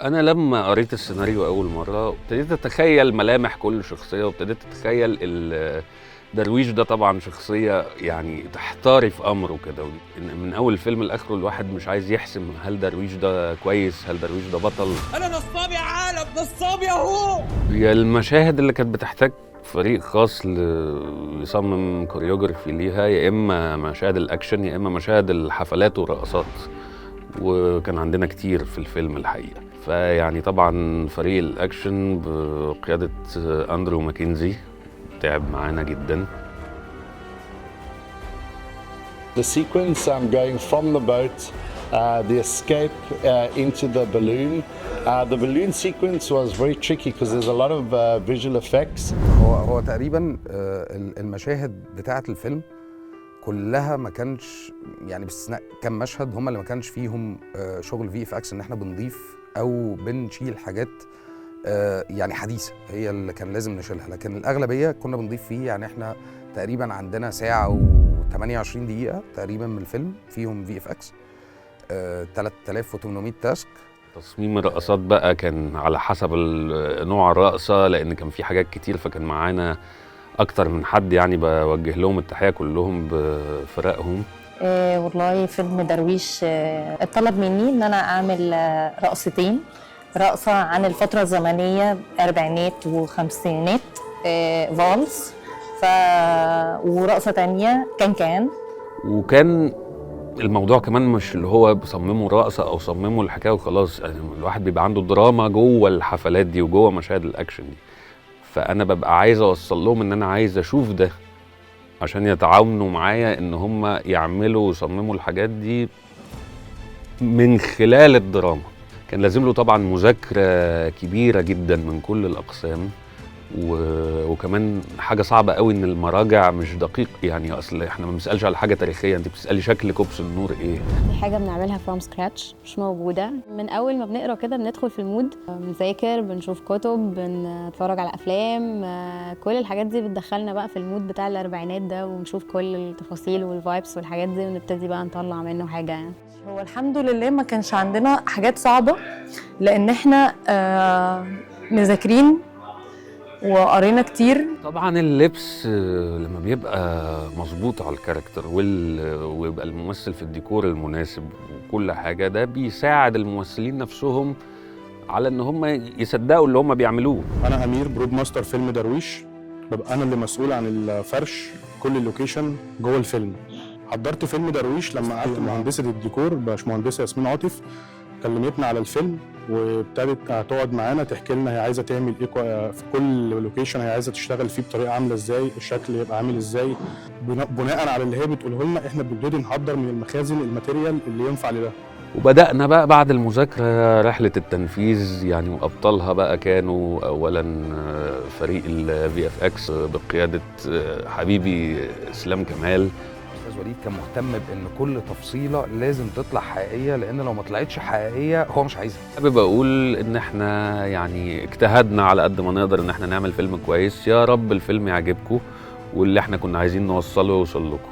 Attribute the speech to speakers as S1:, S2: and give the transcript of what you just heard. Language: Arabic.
S1: أنا لمّا قريت السيناريو أول مرّة، ابتديت أتخيّل ملامح كل شخصية، وابتديت أتخيّل درويش ده طبعًا شخصية يعني تحتاري في أمره كده، إن من أول الفيلم لآخره الواحد مش عايز يحسم هل درويش ده كويس، هل درويش ده بطل.
S2: أنا نصاب يا عالم، نصاب ياهو!
S1: هي المشاهد اللي كانت بتحتاج فريق خاص يصمم choreography ليها، يا إما مشاهد الأكشن، يا إما مشاهد الحفلات والرقصات، وكان عندنا كتير في الفيلم الحقيقة. فيعني طبعًا فريق الأكشن بقيادة أندرو ماكنزي تعب معانا جدًا.
S3: The sequence going from the boat, the escape into the balloon. The balloon sequence was very tricky because there's a lot of visual effects.
S4: هو تقريبا المشاهد بتاعة الفيلم كلها ما كانش يعني باستثناء كام مشهد هم اللي ما كانش فيهم شغل في اف اكس ان احنا بنضيف او بنشيل حاجات يعني حديثه هي اللي كان لازم نشيلها، لكن الاغلبيه كنا بنضيف فيه. يعني احنا تقريبا عندنا ساعه و28 دقيقه تقريبا من الفيلم فيهم في اف اكس 3800 تاسك.
S1: تصميم الرقصات بقى كان على حسب نوع الرقصة، لأن كان في حاجات كتير، فكان معانا أكتر من حد يعني بوجه لهم التحية كلهم بفرقهم.
S5: والله فيلم درويش اتطلب مني إن أنا أعمل رقصتين، رقصة عن الفترة الزمنية أربعينات وخمسينات فالس، ورقصة تانية
S1: وكان الموضوع كمان مش اللي هو بصمموا رقصة أو صمموا الحكاية وخلاص، يعني الواحد بيبقى عنده دراما جوه الحفلات دي وجوه مشاهد الأكشن دي، فأنا ببقى عايز أوصل لهم إن أنا عايز أشوف ده عشان يتعاونوا معايا إن هم يعملوا ويصمموا الحاجات دي من خلال الدراما. كان لازم له طبعا مذاكرة كبيرة جدا من كل الأقسام، وكمان حاجة صعبة قوي إن المراجع مش دقيق، يعني أصل إحنا ما بنسألش على حاجة تاريخية، أنت بتسألي شكل كوبس النور إيه.
S6: دي حاجة بنعملها فروم سكراتش مش موجودة. من أول ما بنقرا كده بندخل في المود، بنذاكر، بنشوف كتب، بنتفرج على أفلام، كل الحاجات دي بتدخلنا بقى في المود بتاع الأربعينات ده، ونشوف كل التفاصيل والفايبس والحاجات دي، ونبتدي بقى نطلع منه حاجة يعني.
S5: هو الحمد لله ما كانش عندنا حاجات صعبة، لأن احنا مذاكرين وقرينا كتير.
S1: طبعا اللبس لما بيبقى مظبوط على الكاركتر ويبقى الممثل في الديكور المناسب وكل حاجة، ده بيساعد الممثلين نفسهم على ان هم يصدقوا اللي هم بيعملوه.
S7: انا امير برود ماستر فيلم درويش، ببقى انا اللي مسؤول عن الفرش كل اللوكيشن جوه الفيلم. حضرت فيلم درويش لما قعدت مهندسة الديكور باشمهندسة ياسمين عاطف، كلمتنا على الفيلم وابتدت تقعد معانا تحكي لنا هي عايزه تعمل ايه في كل لوكيشن، هي عايزه تشتغل فيه بطريقه عامله ازاي، الشكل يبقى عامل ازاي. بناء على اللي هي بتقوله لنا احنا بنبتدي نحضر من المخازن الماتيريال اللي ينفع لده.
S1: وبدأنا بقى بعد المذاكرة رحلة التنفيذ، يعني وأبطالها بقى كانوا أولاً فريق الفي اف اكس بقيادة حبيبي إسلام كمال.
S4: أستاذ وليد كان مهتم بأن كل تفصيلة لازم تطلع حقيقية، لأن لو ما طلعتش حقيقية هو مش عايزها.
S1: حابب أقول إن إحنا يعني اجتهدنا على قد ما نقدر إن إحنا نعمل فيلم كويس، يا رب الفيلم يعجبكم واللي إحنا كنا عايزين نوصله يوصل لكم.